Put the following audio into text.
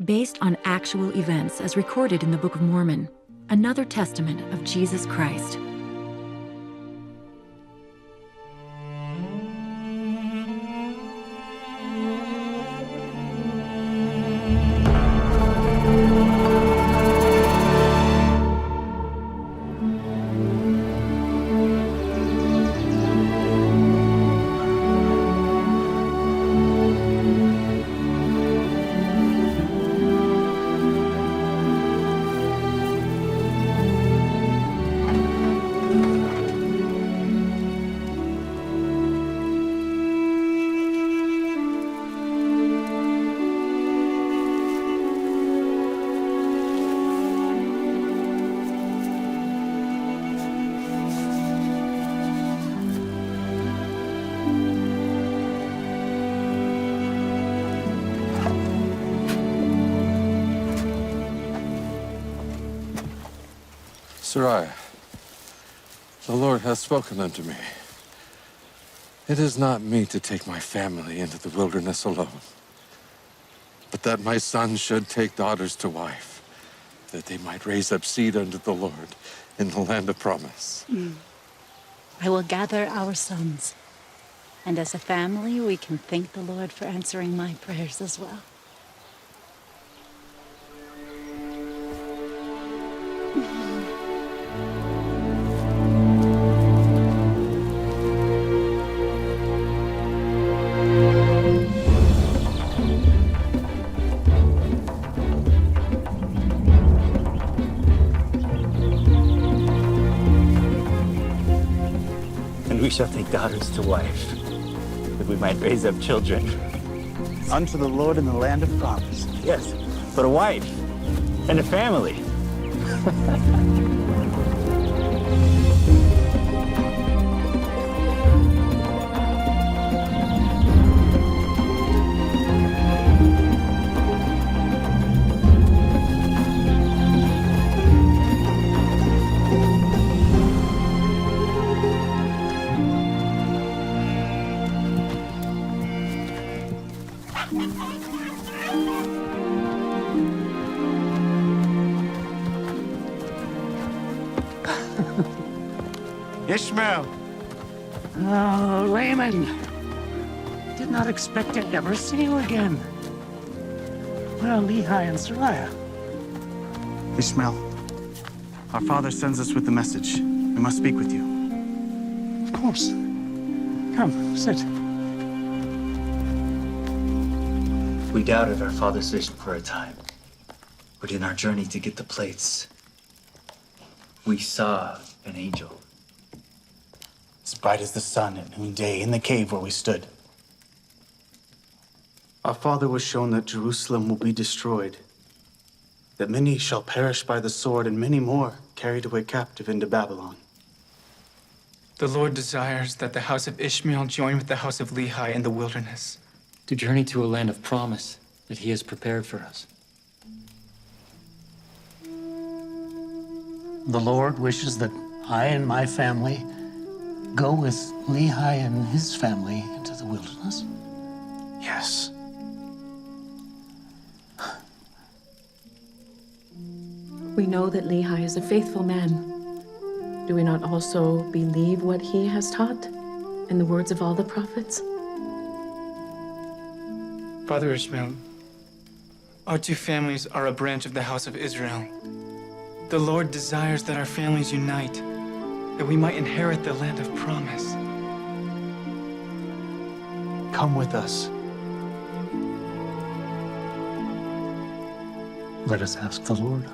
based on actual events as recorded in the Book of Mormon, another testament of Jesus Christ. Sariah, the Lord hath spoken unto me. It is not me to take my family into the wilderness alone, but that my sons should take daughters to wife, that they might raise up seed unto the Lord in the land of promise. I will gather our sons, and as a family, we can thank the Lord for answering my prayers as well. And we shall take daughters to wife, that we might raise up children unto the Lord in the land of promise. Yes, but a wife and a family. Ishmael! Oh, Raymond. Did not expect to ever see you again. Well, Lehi and Sariah. Ishmael, our father sends us with the message. We must speak with you. Of course. Come, sit. We doubted our father's vision for a time, but in our journey to get the plates, we saw an angel. As bright as the sun at noonday in the cave where we stood. Our father was shown that Jerusalem will be destroyed, that many shall perish by the sword, and many more carried away captive into Babylon. The Lord desires that the house of Ishmael join with the house of Lehi in the wilderness, to journey to a land of promise that he has prepared for us. The Lord wishes that I and my family go with Lehi and his family into the wilderness. Yes. We know that Lehi is a faithful man. Do we not also believe what he has taught in the words of all the prophets? Father Ishmael, our two families are a branch of the house of Israel. The Lord desires that our families unite, that we might inherit the land of promise. Come with us. Let us ask the Lord.